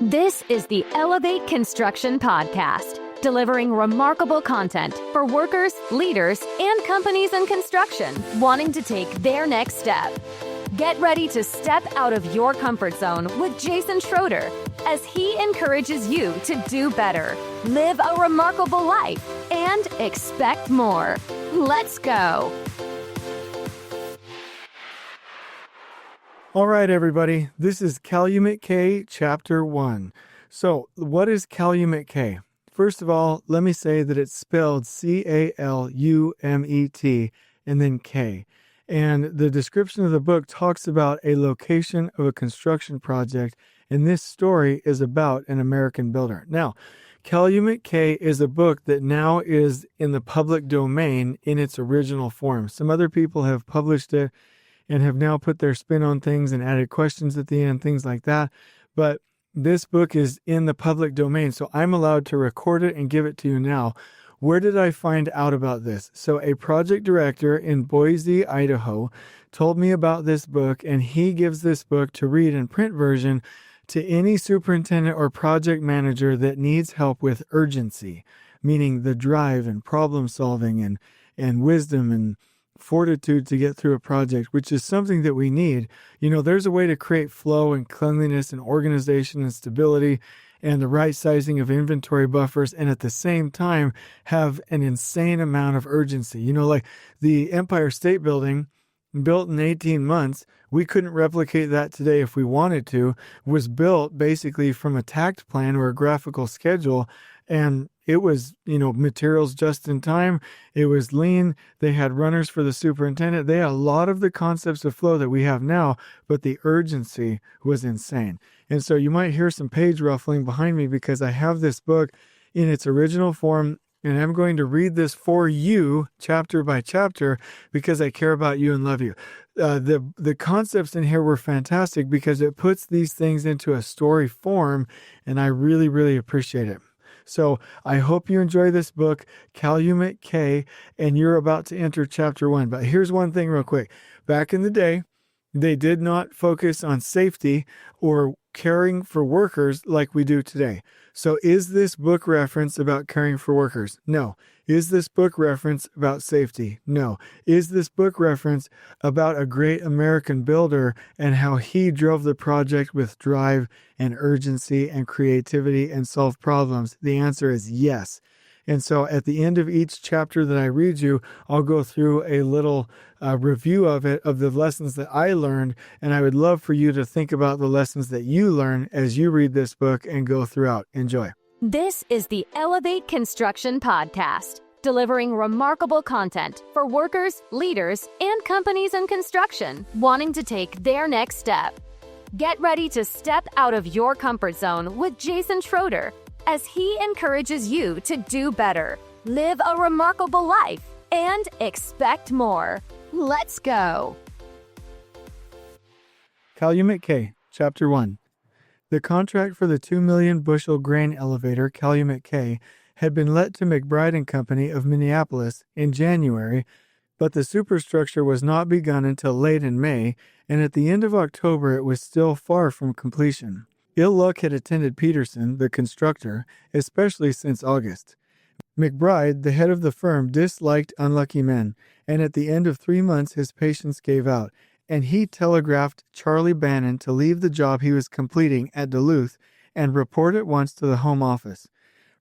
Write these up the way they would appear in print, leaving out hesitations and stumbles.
This is the Elevate Construction Podcast, delivering remarkable content for workers, leaders, and companies in construction wanting to take their next step. Get ready to step out of your comfort zone with Jason Schroeder as he encourages you to do better, live a remarkable life, and expect more. Let's go. All right, everybody, this is Calumet K, Chapter 1. So, what is Calumet K? First of all, let me say that it's spelled C-A-L-U-M-E-T and then K. And the description of the book talks about a location of a construction project, and this story is about an American builder. Now, Calumet K is a book that now is in the public domain in its original form. Some other people have published it and have now put their spin on things and added questions at the end, things like that. But this book is in the public domain, so I'm allowed to record it and give it to you now. Where did I find out about this? So a project director in Boise, Idaho, told me about this book, and he gives this book to read in print version to any superintendent or project manager that needs help with urgency, meaning the drive and problem solving and wisdom and fortitude to get through a project, which is something that we need. You know, there's a way to create flow and cleanliness and organization and stability and the right sizing of inventory buffers, and at the same time have an insane amount of urgency. You know, like the Empire State Building, built in 18 months, we couldn't replicate that today if we wanted to, was built basically from a tact plan or a graphical schedule, and it was, materials just in time. It was lean. They had runners for the superintendent. They had a lot of the concepts of flow that we have now, but the urgency was insane. And so you might hear some page ruffling behind me because I have this book in its original form, and I'm going to read this for you chapter by chapter because I care about you and love you. The concepts in here were fantastic because it puts these things into a story form, and I really, really appreciate it. So I hope you enjoy this book, Calumet K, and you're about to enter chapter 1. But here's one thing real quick. Back in the day, they did not focus on safety or caring for workers like we do today. So is this book reference about caring for workers? No. Is this book reference about safety? No. Is this book reference about a great American builder and how he drove the project with drive and urgency and creativity and solved problems? The answer is yes. And so at the end of each chapter that I read you, I'll go through a little review of it, of the lessons that I learned. And I would love for you to think about the lessons that you learn as you read this book and go throughout. Enjoy. This is the Elevate Construction Podcast, delivering remarkable content for workers, leaders, and companies in construction wanting to take their next step. Get ready to step out of your comfort zone with Jason Schroeder as he encourages you to do better, live a remarkable life, and expect more. Let's go. Calumet K, Chapter 1. The contract for the 2 million bushel grain elevator, Calumet K, had been let to McBride and Company of Minneapolis in January, but the superstructure was not begun until late in May, and at the end of October it was still far from completion. Ill luck had attended Peterson, the constructor, especially since August. McBride, the head of the firm, disliked unlucky men, and at the end of 3 months his patience gave out, and he telegraphed Charlie Bannon to leave the job he was completing at Duluth and report at once to the Home Office.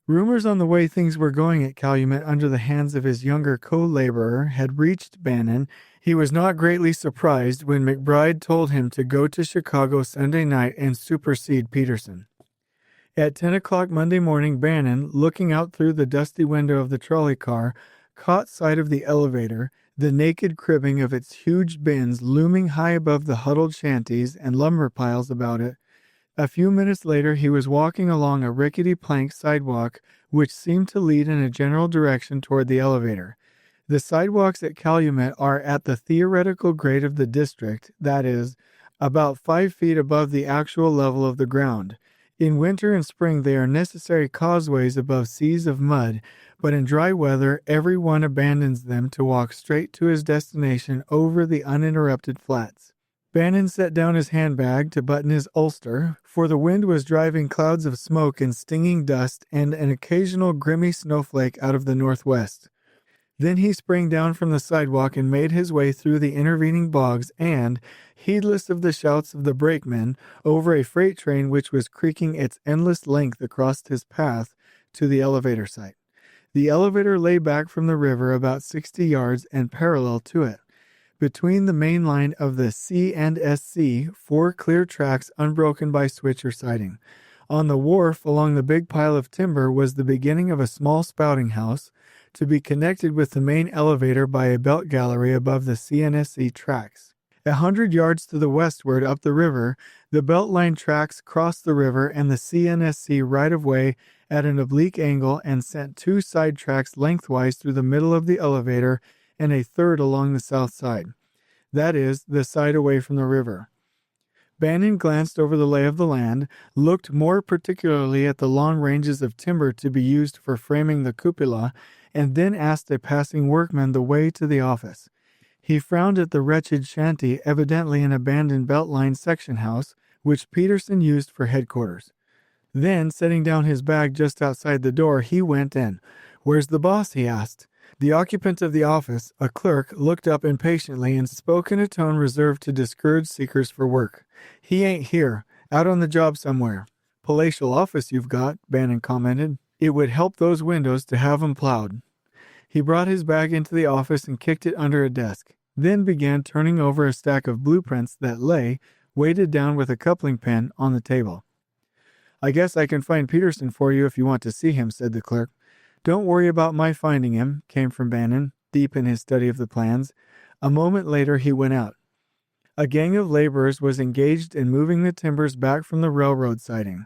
Rumors on the way things were going at Calumet under the hands of his younger co-laborer had reached Bannon. He was not greatly surprised when McBride told him to go to Chicago Sunday night and supersede Peterson. At 10 o'clock Monday morning, Bannon, looking out through the dusty window of the trolley car, caught sight of the elevator, the naked cribbing of its huge bins looming high above the huddled shanties and lumber piles about it. A few minutes later, he was walking along a rickety plank sidewalk which seemed to lead in a general direction toward the elevator. The sidewalks at Calumet are at the theoretical grade of the district, that is, about 5 feet above the actual level of the ground. In winter and spring they are necessary causeways above seas of mud, but in dry weather everyone abandons them to walk straight to his destination over the uninterrupted flats. Bannon set down his handbag to button his ulster, for the wind was driving clouds of smoke and stinging dust and an occasional grimy snowflake out of the northwest. Then he sprang down from the sidewalk and made his way through the intervening bogs and, heedless of the shouts of the brakemen, over a freight train which was creaking its endless length across his path to the elevator site. The elevator lay back from the river about 60 yards and parallel to it. Between the main line of the C&SC, 4 clear tracks unbroken by switch or siding. On the wharf along the big pile of timber was the beginning of a small spouting house, to be connected with the main elevator by a belt gallery above the C&SC tracks. 100 yards to the westward up the river, the belt line tracks crossed the river and the C&SC right-of-way at an oblique angle and sent 2 side tracks lengthwise through the middle of the elevator and a third along the south side. That is, the side away from the river. Bannon glanced over the lay of the land, looked more particularly at the long ranges of timber to be used for framing the cupola, and then asked a passing workman the way to the office. He frowned at the wretched shanty, evidently an abandoned belt-line section house, which Peterson used for headquarters. Then, setting down his bag just outside the door, he went in. "Where's the boss?" he asked. The occupant of the office, a clerk, looked up impatiently and spoke in a tone reserved to discouraged seekers for work. "He ain't here. Out on the job somewhere." "Palatial office you've got," Bannon commented. "It would help those windows to have 'em plowed." He brought his bag into the office and kicked it under a desk, then began turning over a stack of blueprints that lay, weighted down with a coupling pin, on the table. "I guess I can find Peterson for you if you want to see him," said the clerk. "Don't worry about my finding him," came from Bannon, deep in his study of the plans. A moment later he went out. A gang of laborers was engaged in moving the timbers back from the railroad siding.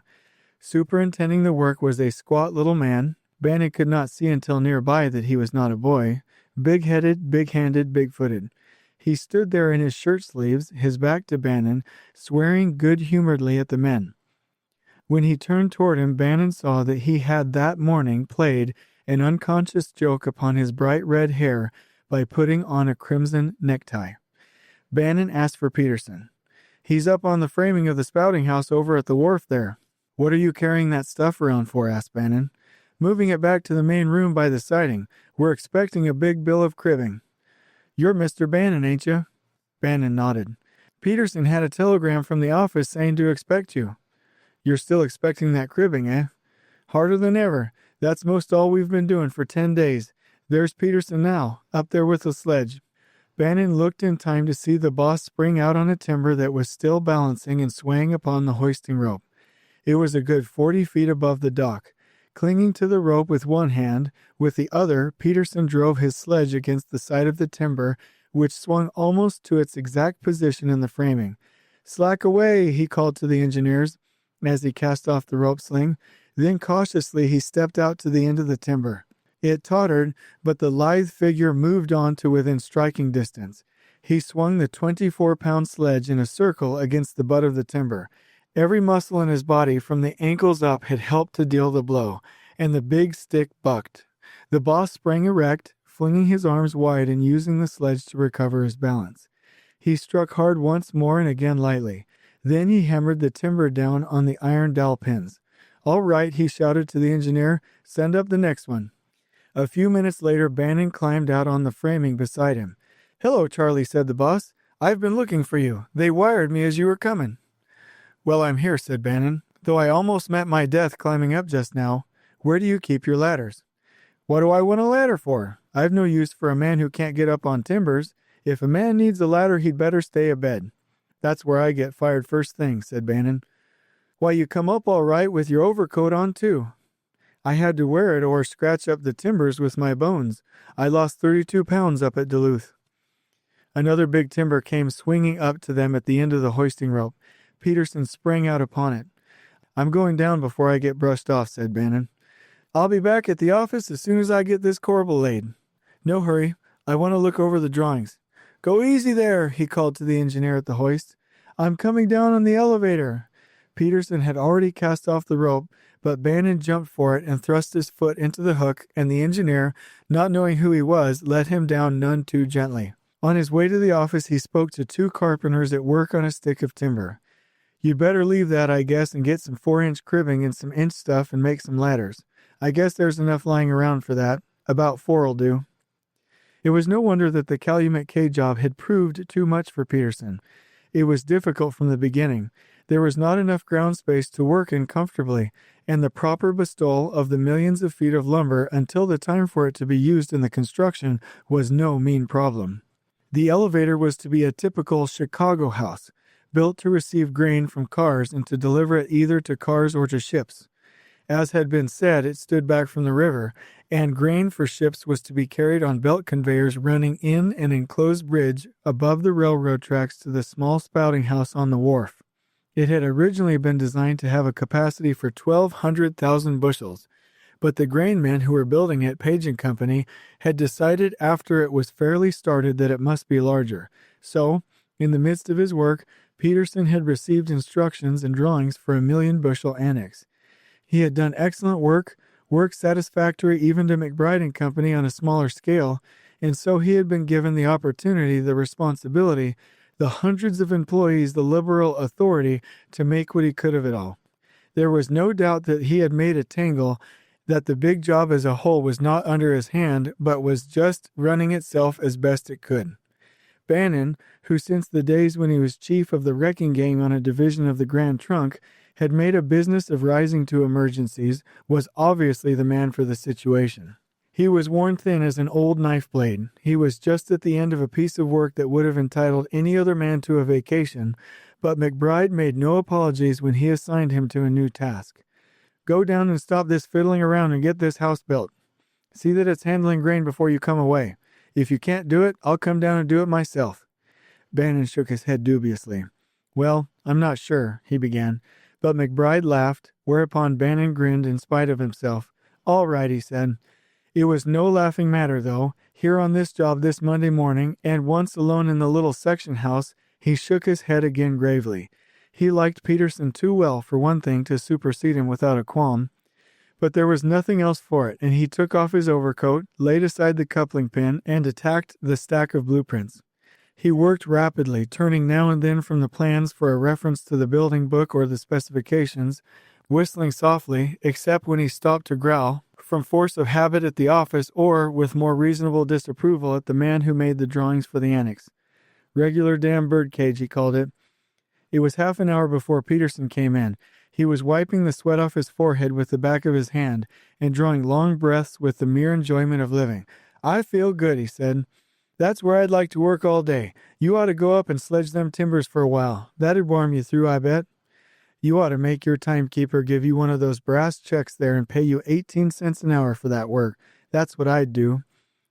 Superintending the work was a squat little man. Bannon could not see until nearby that he was not a boy. Big-headed, big-handed, big-footed. He stood there in his shirt sleeves, his back to Bannon, swearing good-humoredly at the men. When he turned toward him, Bannon saw that he had that morning played an unconscious joke upon his bright red hair by putting on a crimson necktie. Bannon asked for Peterson. "He's up on the framing of the spouting house over at the wharf there." "What are you carrying that stuff around for?" asked Bannon. "Moving it back to the main room by the siding. We're expecting a big bill of cribbing." "You're Mr. Bannon, ain't you?" Bannon nodded. "Peterson had a telegram from the office saying to expect you." "You're still expecting that cribbing, eh?" "Harder than ever. That's most all we've been doing for 10 days. There's Peterson now, up there with the sledge." Bannon looked in time to see the boss spring out on a timber that was still balancing and swaying upon the hoisting rope. It was a good 40 feet above the dock. Clinging to the rope with one hand, with the other, Peterson drove his sledge against the side of the timber, which swung almost to its exact position in the framing. "Slack away," he called to the engineers, as he cast off the rope sling. Then cautiously he stepped out to the end of the timber. It tottered, but the lithe figure moved on to within striking distance. He swung the 24-pound sledge in a circle against the butt of the timber. Every muscle in his body from the ankles up had helped to deal the blow, and the big stick bucked. The boss sprang erect, flinging his arms wide and using the sledge to recover his balance. He struck hard once more and again lightly. Then he hammered the timber down on the iron dowel pins. "All right," he shouted to the engineer. "Send up the next one." A few minutes later, Bannon climbed out on the framing beside him. "Hello, Charlie," said the boss. "I've been looking for you. They wired me as you were coming." "Well, I'm here," said Bannon, "though I almost met my death climbing up just now. Where do you keep your ladders?" "What do I want a ladder for? I've no use for a man who can't get up on timbers. If a man needs a ladder, he'd better stay abed." "That's where I get fired first thing," said Bannon. "Why, you come up all right with your overcoat on, too." "I had to wear it or scratch up the timbers with my bones. I lost 32 pounds up at Duluth." Another big timber came swinging up to them at the end of the hoisting rope. Peterson sprang out upon it. "I'm going down before I get brushed off," said Bannon. "I'll be back at the office as soon as I get this corbel laid." "No hurry. I want to look over the drawings." "Go easy there," he called to the engineer at the hoist. "I'm coming down on the elevator." Peterson had already cast off the rope, but Bannon jumped for it and thrust his foot into the hook, and the engineer, not knowing who he was, let him down none too gently. On his way to the office, he spoke to 2 carpenters at work on a stick of timber. "You'd better leave that, I guess, and get some 4-inch cribbing and some inch stuff and make some ladders. I guess there's enough lying around for that. About 4'll do." It was no wonder that the Calumet K job had proved too much for Peterson. It was difficult from the beginning. There was not enough ground space to work in comfortably, and the proper bestowal of the millions of feet of lumber until the time for it to be used in the construction was no mean problem. The elevator was to be a typical Chicago house, built to receive grain from cars and to deliver it either to cars or to ships. As had been said, it stood back from the river, and grain for ships was to be carried on belt conveyors running in an enclosed bridge above the railroad tracks to the small spouting house on the wharf. It had originally been designed to have a capacity for 1,200,000 bushels, but the grain men who were building it, Page & Company, had decided after it was fairly started that it must be larger. So, in the midst of his work, Peterson had received instructions and drawings for a 1,000,000-bushel annex. He had done excellent work satisfactory even to McBride & Company on a smaller scale, and so he had been given the opportunity, the responsibility, the hundreds of employees, the liberal authority to make what he could of it all. There was no doubt that he had made a tangle, that the big job as a whole was not under his hand, but was just running itself as best it could. Bannon, who since the days when he was chief of the wrecking gang on a division of the Grand Trunk, had made a business of rising to emergencies, was obviously the man for the situation. He was worn thin as an old knife blade. He was just at the end of a piece of work that would have entitled any other man to a vacation, but McBride made no apologies when he assigned him to a new task. "Go down and stop this fiddling around and get this house built. See that it's handling grain before you come away. If you can't do it, I'll come down and do it myself." Bannon shook his head dubiously. "Well, I'm not sure," he began. But McBride laughed, whereupon Bannon grinned in spite of himself. "All right," he said. It was no laughing matter, though. Here on this job this Monday morning, and once alone in the little section house, he shook his head again gravely. He liked Peterson too well, for one thing, to supersede him without a qualm. But there was nothing else for it, and he took off his overcoat, laid aside the coupling pin, and attacked the stack of blueprints. He worked rapidly, turning now and then from the plans for a reference to the building book or the specifications, whistling softly, except when he stopped to growl, from force of habit at the office or, with more reasonable disapproval, at the man who made the drawings for the annex. "Regular damn birdcage," he called it. It was half an hour before Peterson came in. He was wiping the sweat off his forehead with the back of his hand and drawing long breaths with the mere enjoyment of living. "I feel good," he said. "That's where I'd like to work all day. You ought to go up and sledge them timbers for a while. That'd warm you through, I bet. You ought to make your timekeeper give you one of those brass checks there and pay you 18 cents an hour for that work. That's what I'd do."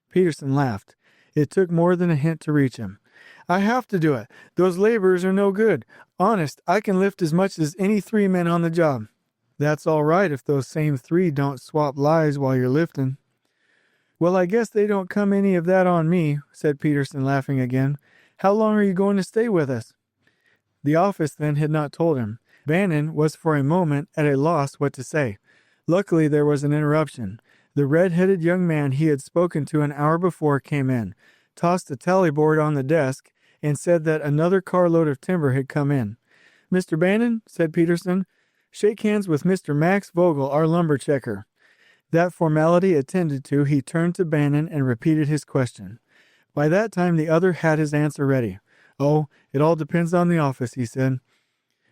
Peterson laughed. It took more than a hint to reach him. "I have to do it. Those laborers are no good. Honest, I can lift as much as any 3 men on the job." "That's all right if those same 3 don't swap lies while you're lifting." "Well, I guess they don't come any of that on me," said Peterson, laughing again. "How long are you going to stay with us?" The office then had not told him. Bannon was for a moment at a loss what to say. Luckily there was an interruption. The red-headed young man he had spoken to an hour before came in, tossed a tally board on the desk, and said that another carload of timber had come in. "Mr. Bannon," said Peterson, "shake hands with Mr. Max Vogel, our lumber checker." That formality attended to, he turned to Bannon and repeated his question. By that time the other had his answer ready. "Oh, it all depends on the office," he said.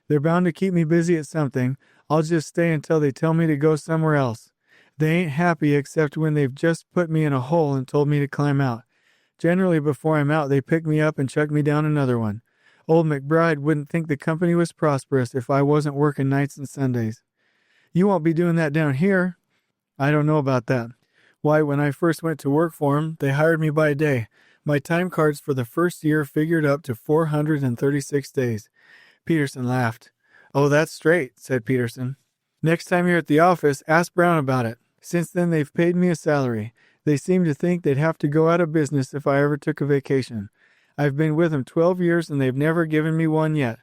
"They're bound to keep me busy at something. I'll just stay until they tell me to go somewhere else. They ain't happy except when they've just put me in a hole and told me to climb out. Generally before I'm out they pick me up and chuck me down another one. Old McBride wouldn't think the company was prosperous if I wasn't working nights and Sundays." "You won't be doing that down here." "I don't know about that. Why, when I first went to work for 'em, they hired me by day. My time cards for the first year figured up to 436 days. Peterson laughed. "Oh, that's straight," said Peterson. "Next time you're at the office, ask Brown about it. Since then, they've paid me a salary. They seem to think they'd have to go out of business if I ever took a vacation. I've been with them 12 years, and they've never given me one yet.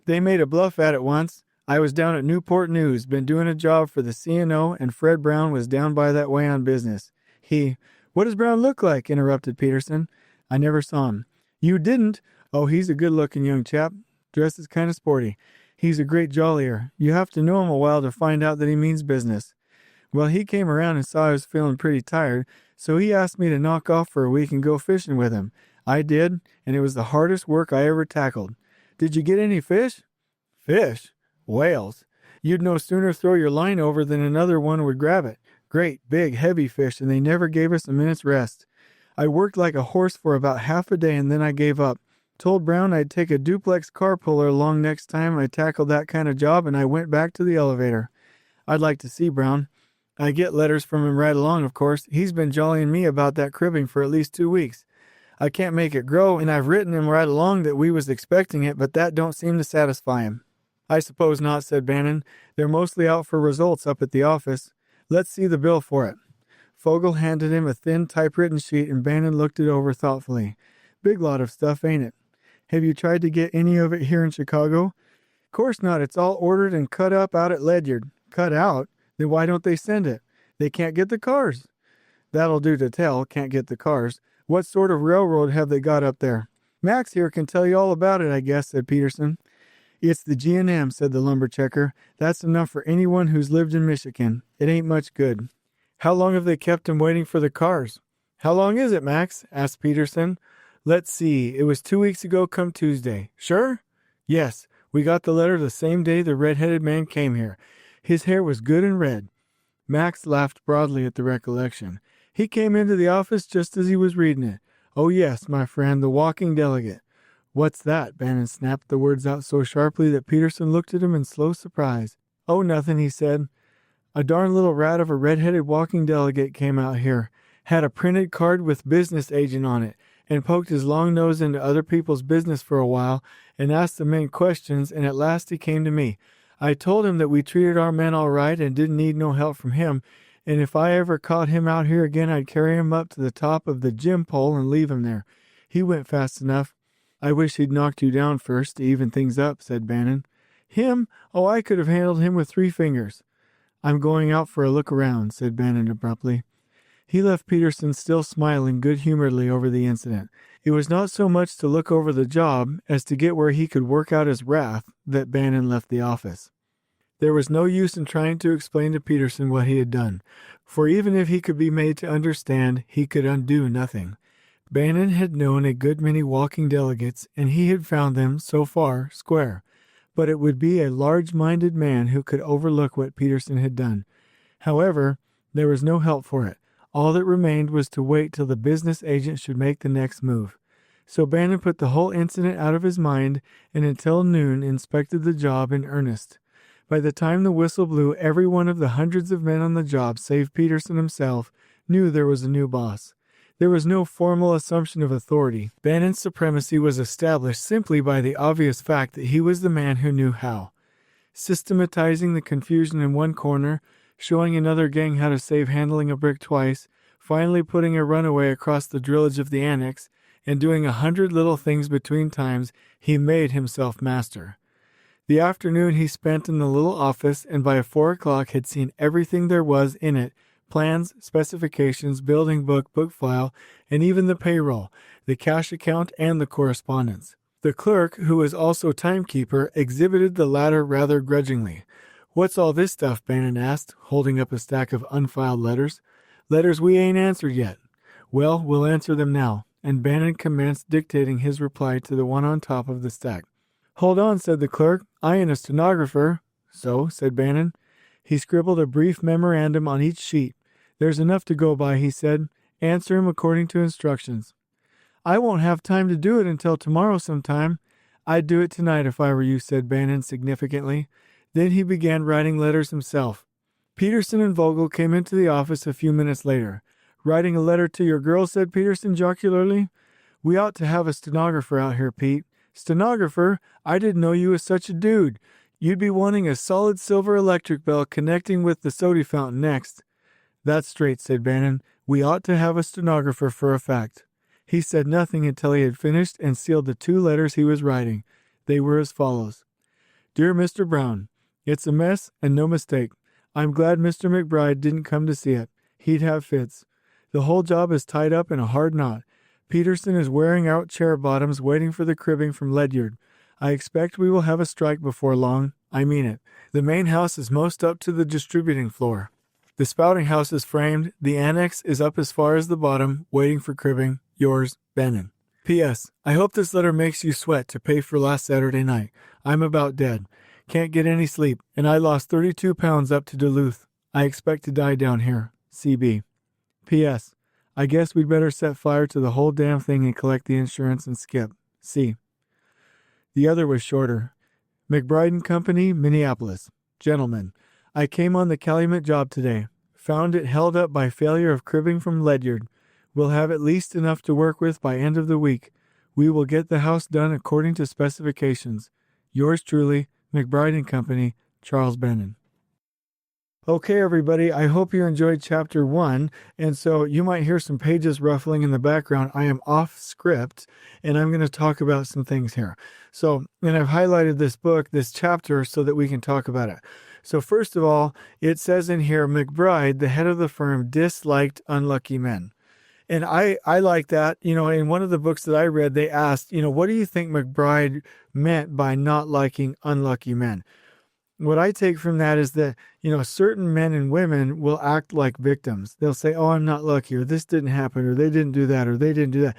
They made a bluff at it once. I was down at Newport News, been doing a job for the C&O, and Fred Brown was down by that way on business. He—" "What does Brown look like?" interrupted Peterson. "I never saw him. You didn't? Oh, he's a good-looking young chap. Dresses kind of sporty. He's a great jollier. You have to know him a while to find out that he means business. Well, he came around and saw I was feeling pretty tired, so he asked me to knock off for a week and go fishing with him. I did, and it was the hardest work I ever tackled. Did you get any fish? Fish? Whales. You'd no sooner throw your line over than another one would grab it. Great, big, heavy fish, and they never gave us a minute's rest. I worked like a horse for about half a day, and then I gave up. Told Brown I'd take a duplex car puller along next time I tackled that kind of job, and I went back to the elevator. I'd like to see Brown. I get letters from him right along, of course. He's been jollying me about that cribbing for at least 2 weeks. I can't make it grow, and I've written him right along that we was expecting it, but that don't seem to satisfy him. I suppose not, said Bannon. They're mostly out for results up at the office. Let's see the bill for it. Fogel handed him a thin typewritten sheet, and Bannon looked it over thoughtfully. Big lot of stuff, ain't it? Have you tried to get any of it here in Chicago? Course not. It's all ordered and cut up out at Ledyard. Cut out? Then why don't they send it? They can't get the cars. That'll do to tell. Can't get the cars. What sort of railroad have they got up there? Max here can tell you all about it, I guess, said Peterson. It's the G&M, said the lumber checker. That's enough for anyone who's lived in Michigan. It ain't much good. How long have they kept him waiting for the cars? How long is it, Max? Asked Peterson. Let's see. It was 2 weeks ago come Tuesday. Sure? Yes. We got the letter the same day the red-headed man came here. His hair was good and red. Max laughed broadly at the recollection. He came into the office just as he was reading it. Oh, yes, my friend, the walking delegate. What's that? Bannon snapped the words out so sharply that Peterson looked at him in slow surprise. Oh, nothing, he said. A darn little rat of a red-headed walking delegate came out here, had a printed card with business agent on it, and poked his long nose into other people's business for a while and asked the men questions, and at last he came to me. I told him that we treated our men all right and didn't need no help from him, and if I ever caught him out here again, I'd carry him up to the top of the gym pole and leave him there. He went fast enough. I wish he'd knocked you down first to even things up, said Bannon. Him? Oh, I could have handled him with 3 fingers. I'm going out for a look around, said Bannon abruptly. He left Peterson still smiling good-humoredly over the incident. It was not so much to look over the job as to get where he could work out his wrath that Bannon left the office. There was no use in trying to explain to Peterson what he had done, for even if he could be made to understand, he could undo nothing. Bannon had known a good many walking delegates, and he had found them, so far, square. But it would be a large-minded man who could overlook what Peterson had done. However, there was no help for it. All that remained was to wait till the business agent should make the next move. So Bannon put the whole incident out of his mind, and until noon inspected the job in earnest. By the time the whistle blew, every one of the hundreds of men on the job, save Peterson himself, knew there was a new boss. There was no formal assumption of authority. Bannon's supremacy was established simply by the obvious fact that he was the man who knew how. Systematizing the confusion in one corner, showing another gang how to save handling a brick twice, finally putting a runaway across the drillage of the annex, and doing 100 little things between times, he made himself master. The afternoon he spent in the little office, and by 4 o'clock had seen everything there was in it, plans, specifications, building book, book file, and even the payroll, the cash account, and the correspondence. The clerk, who was also timekeeper, exhibited the latter rather grudgingly. What's all this stuff? Bannon asked, holding up a stack of unfiled letters. Letters we ain't answered yet. Well, we'll answer them now. And Bannon commenced dictating his reply to the one on top of the stack. Hold on, said the clerk. I ain't a stenographer. So, said Bannon. He scribbled a brief memorandum on each sheet. There's enough to go by, he said. Answer him according to instructions. I won't have time to do it until tomorrow sometime. I'd do it tonight if I were you, said Bannon significantly. Then he began writing letters himself. Peterson and Vogel came into the office a few minutes later. Writing a letter to your girl, said Peterson jocularly. We ought to have a stenographer out here, Pete. Stenographer? I didn't know you was such a dude. You'd be wanting a solid silver electric bell connecting with the soda fountain next. That's straight, said Bannon. We ought to have a stenographer for a fact. He said nothing until he had finished and sealed the 2 letters he was writing. They were as follows. Dear Mr. Brown, it's a mess and no mistake. I'm glad Mr. McBride didn't come to see it. He'd have fits. The whole job is tied up in a hard knot. Peterson is wearing out chair bottoms waiting for the cribbing from Ledyard. I expect we will have a strike before long. I mean it. The main house is most up to the distributing floor. The spouting house is framed. The annex is up as far as the bottom, waiting for cribbing. Yours, Bannon. P.S. I hope this letter makes you sweat to pay for last Saturday night. I'm about dead. Can't get any sleep, and I lost 32 pounds up to Duluth. I expect to die down here. C.B. P.S. I guess we'd better set fire to the whole damn thing and collect the insurance and skip. C. The other was shorter. McBride and Company, Minneapolis. Gentlemen, I came on the Calumet job today. Found it held up by failure of cribbing from Ledyard. We'll have at least enough to work with by end of the week. We will get the house done according to specifications. Yours truly, McBride and Company, Charles Bannon. Okay, everybody, I hope you enjoyed Chapter 1, and so you might hear some pages ruffling in the background. I am off script, and I'm going to talk about some things here. So, and I've highlighted this book, this chapter, so that we can talk about it. So first of all, it says in here, McBride, the head of the firm, disliked unlucky men. And I like that. You know, in one of the books that I read, they asked, what do you think McBride meant by not liking unlucky men? What I take from that is that, certain men and women will act like victims. They'll say, oh, I'm not lucky, or this didn't happen, or they didn't do that, or they didn't do that.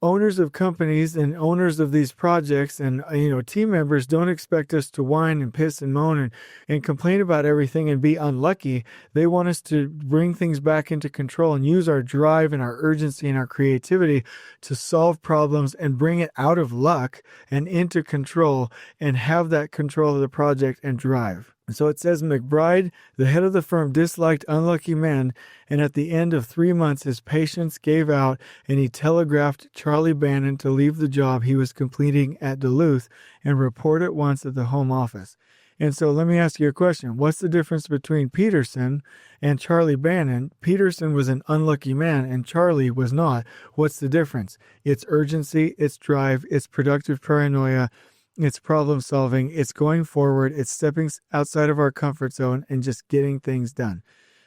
Owners of companies and owners of these projects and, team members don't expect us to whine and piss and moan and complain about everything and be unlucky. They want us to bring things back into control and use our drive and our urgency and our creativity to solve problems and bring it out of luck and into control and have that control of the project and drive. So it says McBride, the head of the firm, disliked unlucky men, and at the end of 3 months his patience gave out and he telegraphed Charlie Bannon to leave the job he was completing at Duluth and report at once at the home office. And so let me ask you a question. What's the difference between Peterson and Charlie Bannon? Peterson was an unlucky man and Charlie was not. What's the difference? It's urgency, it's drive, it's productive paranoia, it's problem solving, it's going forward, it's stepping outside of our comfort zone and just getting things done.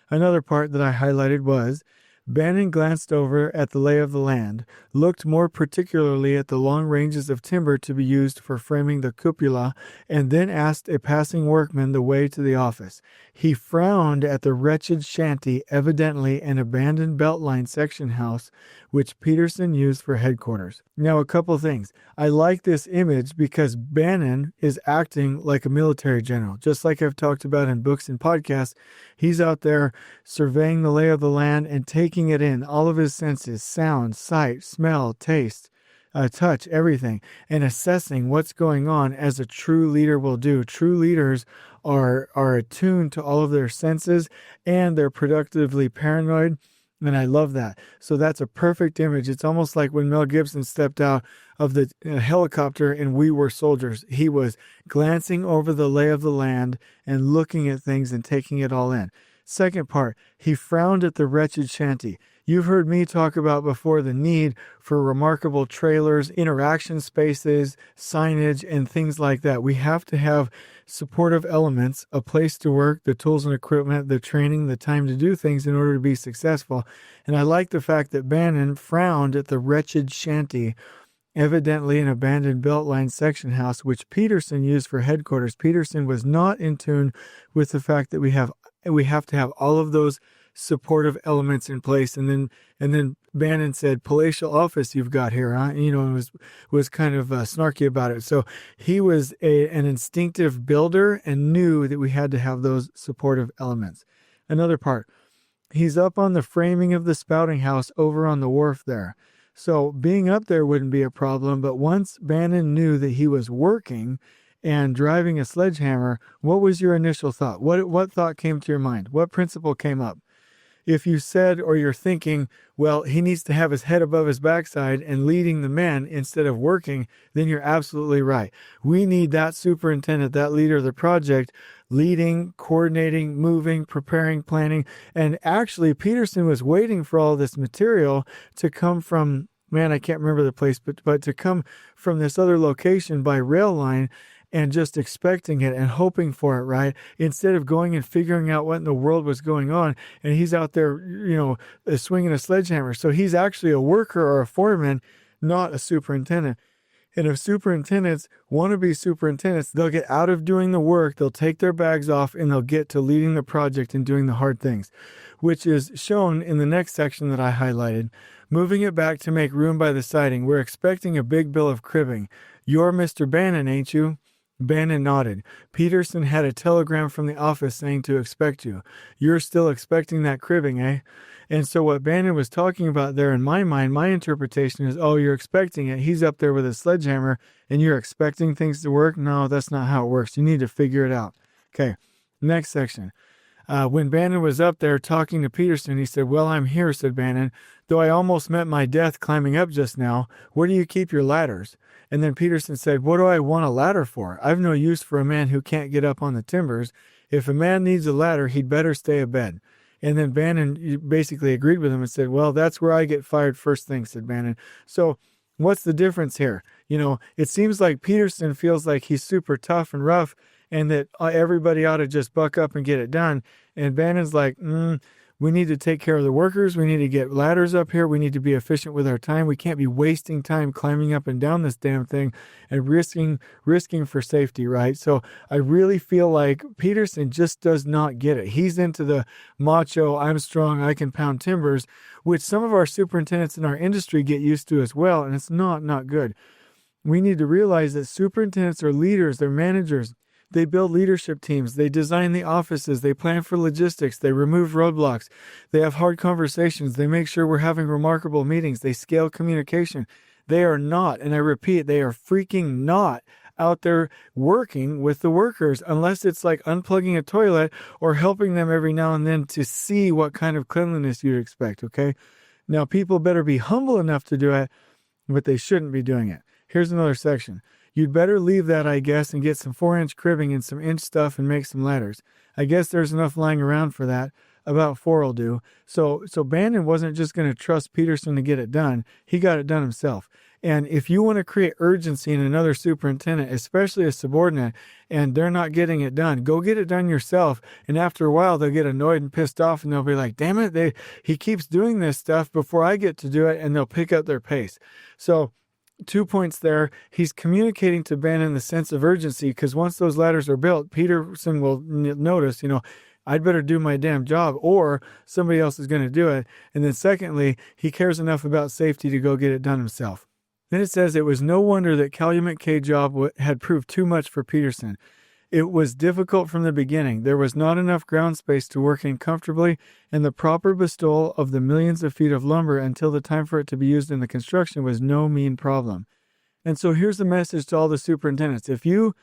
Another part that I highlighted was, Bannon glanced over at the lay of the land, looked more particularly at the long ranges of timber to be used for framing the cupola, and then asked a passing workman the way to the office. He frowned at the wretched shanty, evidently an abandoned beltline section house, which Peterson used for headquarters. Now, a couple things. I like this image because Bannon is acting like a military general. Just like I've talked about in books and podcasts, he's out there surveying the lay of the land and taking it in, all of his senses, sound, sight, smell, taste, touch, everything, and assessing what's going on as a true leader will do. True leaders are attuned to all of their senses and they're productively paranoid. And I love that. So that's a perfect image. It's almost like when Mel Gibson stepped out of the helicopter in We Were Soldiers. He was glancing over the lay of the land and looking at things and taking it all in. Second part, he frowned at the wretched shanty. You've heard me talk about before the need for remarkable trailers, interaction spaces, signage, and things like that. We have to have supportive elements, a place to work, the tools and equipment, the training, the time to do things in order to be successful. And I like the fact that Bannon frowned at the wretched shanty, evidently an abandoned beltline section house, which Peterson used for headquarters. Peterson was not in tune with the fact that we have to have all of those supportive elements in place. And then Bannon said, palatial office you've got here, huh? And was kind of snarky about it. So he was an instinctive builder and knew that we had to have those supportive elements. Another part, he's up on the framing of the spouting house over on the wharf there. So being up there wouldn't be a problem, but once Bannon knew that he was working and driving a sledgehammer, what was your initial thought? What thought came to your mind? What principle came up? If you said or you're thinking, well, he needs to have his head above his backside and leading the men instead of working, then you're absolutely right. We need that superintendent, that leader of the project, leading, coordinating, moving, preparing, planning. And actually, Peterson was waiting for all this material to come from, I can't remember the place, but to come from this other location by rail line. and just expecting it and hoping for it, right? Instead of going and figuring out what in the world was going on. And he's out there, swinging a sledgehammer. So he's actually a worker or a foreman, not a superintendent. And if superintendents want to be superintendents, they'll get out of doing the work, they'll take their bags off, and they'll get to leading the project and doing the hard things, which is shown in the next section that I highlighted. Moving it back to make room by the siding, we're expecting a big bill of cribbing. You're Mr. Bannon, ain't you? Bannon nodded. Peterson had a telegram from the office saying to expect you. You're still expecting that cribbing, eh? And so what Bannon was talking about there in my mind, my interpretation is, oh, you're expecting it. He's up there with a sledgehammer and you're expecting things to work. No, that's not how it works. You need to figure it out. Okay, next section. When Bannon was up there talking to Peterson, he said, well, I'm here, said Bannon, though I almost met my death climbing up just now. Where do you keep your ladders? And then Peterson said, what do I want a ladder for? I've no use for a man who can't get up on the timbers. If a man needs a ladder, he'd better stay abed. And then Bannon basically agreed with him and said, well, that's where I get fired first thing, said Bannon. So what's the difference here? It seems like Peterson feels like he's super tough and rough and that everybody ought to just buck up and get it done. And Bannon's like, we need to take care of the workers. We need to get ladders up here. We need to be efficient with our time. We can't be wasting time climbing up and down this damn thing and risking for safety, right? So I really feel like Peterson just does not get it. He's into the macho, I'm strong, I can pound timbers, which some of our superintendents in our industry get used to as well, and it's not good. We need to realize that superintendents are leaders, they're managers. They build leadership teams. They design the offices. They plan for logistics. They remove roadblocks. They have hard conversations. They make sure we're having remarkable meetings. They scale communication. They are not, and I repeat, they are freaking not out there working with the workers unless it's like unplugging a toilet or helping them every now and then to see what kind of cleanliness you'd expect, okay? Now, people better be humble enough to do it, but they shouldn't be doing it. Here's another section. You'd better leave that, I guess, and get some 4-inch cribbing and some inch stuff and make some ladders. I guess there's enough lying around for that. About 4 will do. So Bannon wasn't just going to trust Peterson to get it done. He got it done himself. And if you want to create urgency in another superintendent, especially a subordinate, and they're not getting it done, go get it done yourself. And after a while, they'll get annoyed and pissed off, and they'll be like, damn it, he keeps doing this stuff before I get to do it, and they'll pick up their pace. So 2 points there. He's communicating to Bannon the sense of urgency because once those ladders are built, Peterson will notice, I'd better do my damn job or somebody else is going to do it. And then secondly, he cares enough about safety to go get it done himself. Then it says it was no wonder that Calumet K job had proved too much for Peterson. It was difficult from the beginning. There was not enough ground space to work in comfortably, and the proper bestowal of the millions of feet of lumber until the time for it to be used in the construction was no mean problem. And so here's the message to all the superintendents. If you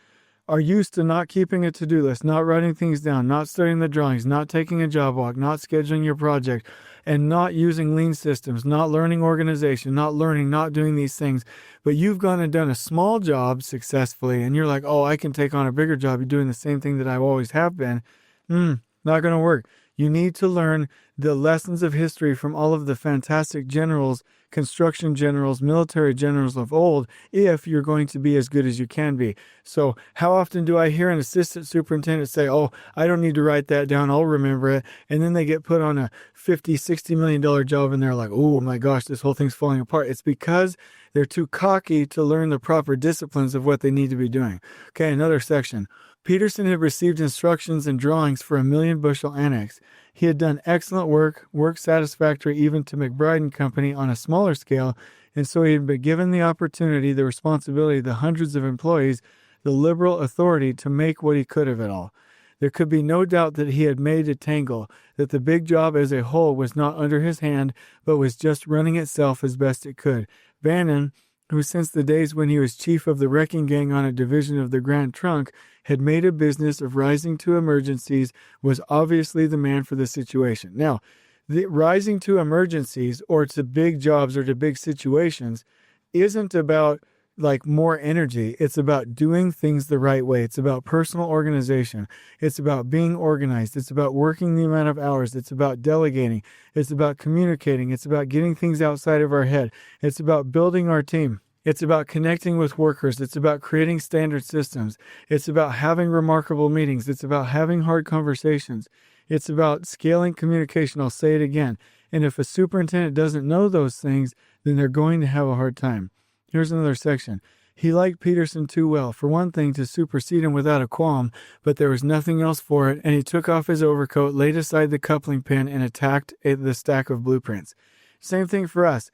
are used to not keeping a to-do list, not writing things down, not studying the drawings, not taking a job walk, not scheduling your project, and not using lean systems, not learning organization, not doing these things, but you've gone and done a small job successfully, and you're like, oh, I can take on a bigger job. You're doing the same thing that I always have been. Not going to work. You need to learn the lessons of history from all of the fantastic generals, construction generals, military generals of old, if you're going to be as good as you can be. So how often do I hear an assistant superintendent say, oh, I don't need to write that down, I'll remember it. And then they get put on a $50-60 million job and they're like, oh my gosh, this whole thing's falling apart. It's because they're too cocky to learn the proper disciplines of what they need to be doing. Okay, another section. Peterson had received instructions and drawings for a 1,000,000-bushel annex. He had done excellent work satisfactory even to McBride and Company on a smaller scale, and so he had been given the opportunity, the responsibility, the hundreds of employees, the liberal authority to make what he could of it all. There could be no doubt that he had made a tangle, that the big job as a whole was not under his hand, but was just running itself as best it could. Bannon, who since the days when he was chief of the wrecking gang on a division of the Grand Trunk had made a business of rising to emergencies, was obviously the man for the situation. Now, the rising to emergencies or to big jobs or to big situations isn't about like more energy. It's about doing things the right way. It's about personal organization. It's about being organized. It's about working the amount of hours. It's about delegating. It's about communicating. It's about getting things outside of our head. It's about building our team. It's about connecting with workers. It's about creating standard systems. It's about having remarkable meetings. It's about having hard conversations. It's about scaling communication. I'll say it again. And if a superintendent doesn't know those things, then they're going to have a hard time. Here's another section. He liked Peterson too well, for one thing, to supersede him without a qualm, but there was nothing else for it, and he took off his overcoat, laid aside the coupling pin, and attacked the stack of blueprints. Same thing for us.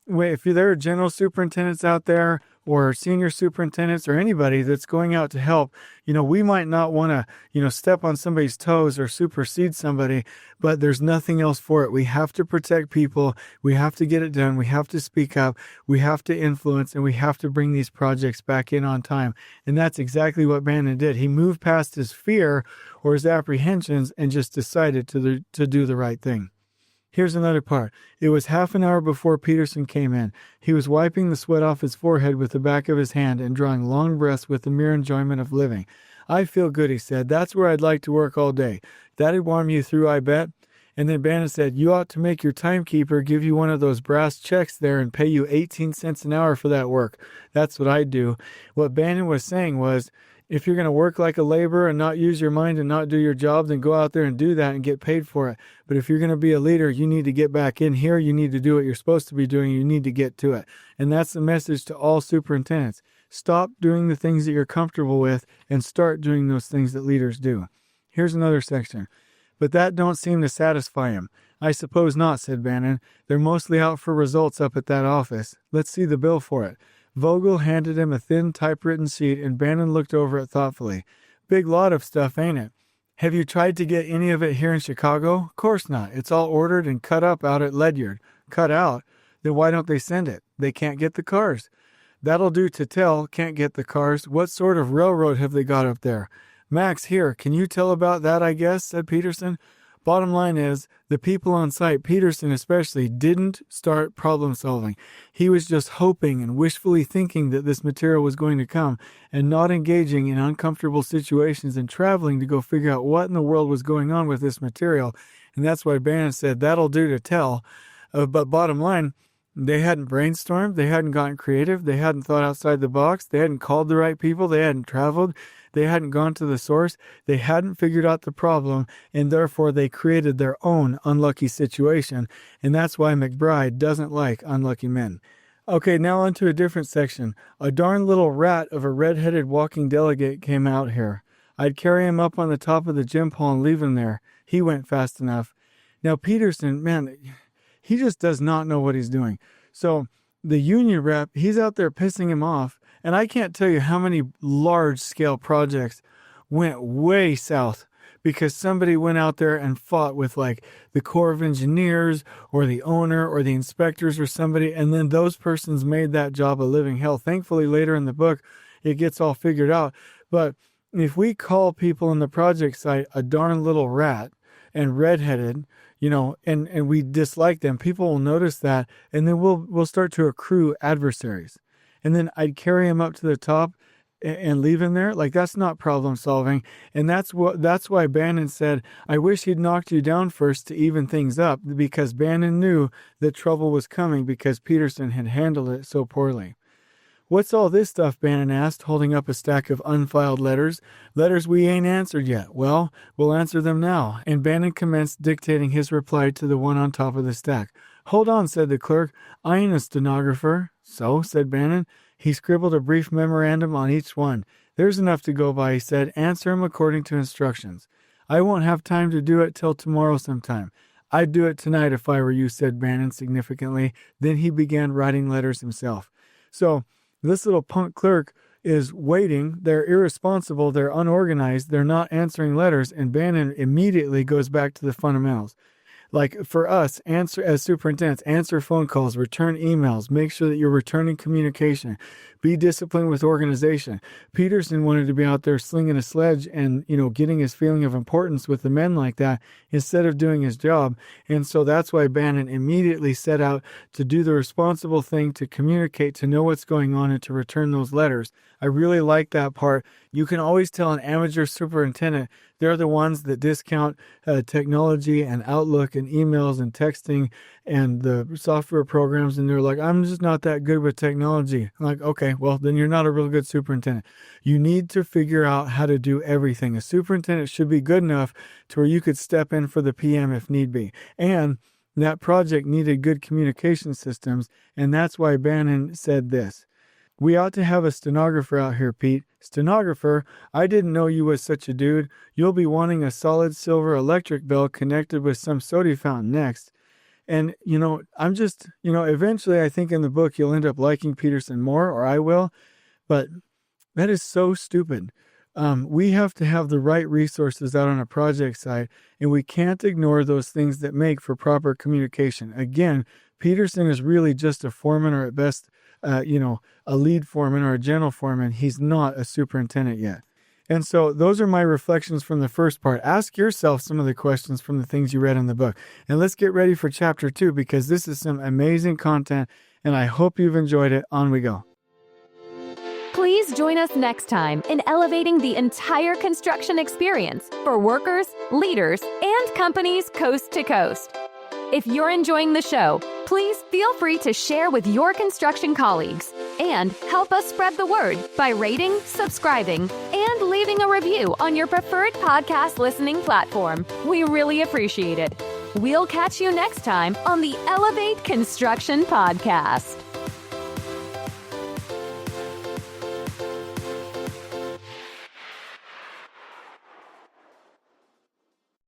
If there are general superintendents out there or senior superintendents or anybody that's going out to help, we might not want to, step on somebody's toes or supersede somebody, but there's nothing else for it. We have to protect people. We have to get it done. We have to speak up. We have to influence, and we have to bring these projects back in on time. And that's exactly what Bannon did. He moved past his fear or his apprehensions and just decided to do the right thing. Here's another part. It was half an hour before Peterson came in. He was wiping the sweat off his forehead with the back of his hand and drawing long breaths with the mere enjoyment of living. "I feel good," he said. "That's where I'd like to work all day. That'd warm you through, I bet." And then Bannon said, "You ought to make your timekeeper give you one of those brass checks there and pay you 18 cents an hour for that work. That's what I'd do." What Bannon was saying was, if you're going to work like a laborer and not use your mind and not do your job, then go out there and do that and get paid for it. But if you're going to be a leader, you need to get back in here. You need to do what you're supposed to be doing. You need to get to it. And that's the message to all superintendents. Stop doing the things that you're comfortable with and start doing those things that leaders do. Here's another section. "But that don't seem to satisfy him." "I suppose not," said Bannon. "They're mostly out for results up at that office. Let's see the bill for it." Vogel handed him a thin typewritten sheet, and Bannon looked over it thoughtfully. "Big lot of stuff, ain't it? Have you tried to get any of it here in Chicago?" "Course not. It's all ordered and cut up out at Ledyard." "Cut out? Then why don't they send it?" "They can't get the cars." "That'll do to tell. Can't get the cars. What sort of railroad have they got up there?" "Max, here, can you tell about that, I guess?" said Peterson. Bottom line is, the people on site, Peterson especially, didn't start problem solving. He was just hoping and wishfully thinking that this material was going to come and not engaging in uncomfortable situations and traveling to go figure out what in the world was going on with this material. And that's why Bannon said, "That'll do to tell." But bottom line, they hadn't brainstormed, they hadn't gotten creative, they hadn't thought outside the box, they hadn't called the right people, they hadn't traveled, they hadn't gone to the source, they hadn't figured out the problem, and therefore they created their own unlucky situation, and that's why McBride doesn't like unlucky men. Okay, now on to a different section. "A darn little rat of a red-headed walking delegate came out here. I'd carry him up on the top of the gym pole and leave him there. He went fast enough." Now Peterson, man, he just does not know what he's doing. So the union rep, he's out there pissing him off. And I can't tell you how many large-scale projects went way south because somebody went out there and fought with like the Corps of Engineers or the owner or the inspectors or somebody, and then those persons made that job a living hell. Thankfully, later in the book, it gets all figured out. But if we call people on the project site a darn little rat and redheaded, and we dislike them, people will notice that, and then we'll start to accrue adversaries. And then I'd carry him up to the top and leave him there. Like, that's not problem solving. And that's why Bannon said, "I wish he'd knocked you down first to even things up," because Bannon knew that trouble was coming because Peterson had handled it so poorly. "What's all this stuff?" Bannon asked, holding up a stack of unfiled letters. "Letters we ain't answered yet." "Well, we'll answer them now." And Bannon commenced dictating his reply to the one on top of the stack. "Hold on," said the clerk. "I ain't a stenographer." "So?" said Bannon. He scribbled a brief memorandum on each one. "There's enough to go by," he said. "Answer him according to instructions." "I won't have time to do it till tomorrow sometime." "I'd do it tonight if I were you," said Bannon significantly. Then he began writing letters himself. So this little punk clerk is waiting. They're irresponsible. They're unorganized. They're not answering letters. And Bannon immediately goes back to the fundamentals. Like for us, as superintendents, answer phone calls, return emails, make sure that you're returning communication, be disciplined with organization. Peterson wanted to be out there slinging a sledge and, getting his feeling of importance with the men like that instead of doing his job. And so that's why Bannon immediately set out to do the responsible thing, to communicate, to know what's going on, and to return those letters. I really like that part. You can always tell an amateur superintendent, they're the ones that discount technology and Outlook and emails and texting and the software programs. And they're like, I'm just not that good with technology. I'm like, okay, well, then you're not a real good superintendent. You need to figure out how to do everything. A superintendent should be good enough to where you could step in for the PM if need be. And that project needed good communication systems. And that's why Bannon said this. We ought to have a stenographer out here, Pete. Stenographer, I didn't know you was such a dude. You'll be wanting a solid silver electric bell connected with some soda fountain next. And, eventually I think in the book you'll end up liking Peterson more, or I will. But that is so stupid. We have to have the right resources out on a project site, and we can't ignore those things that make for proper communication. Again, Peterson is really just a foreman, or at best, a lead foreman or a general foreman. He's not a superintendent yet. And so those are my reflections from the first part. Ask yourself some of the questions from the things you read in the book. And let's get ready for chapter 2, because this is some amazing content, and I hope you've enjoyed it. On we go. Please join us next time in elevating the entire construction experience for workers, leaders, and companies coast to coast. If you're enjoying the show, please feel free to share with your construction colleagues and help us spread the word by rating, subscribing, and leaving a review on your preferred podcast listening platform. We really appreciate it. We'll catch you next time on the Elevate Construction Podcast.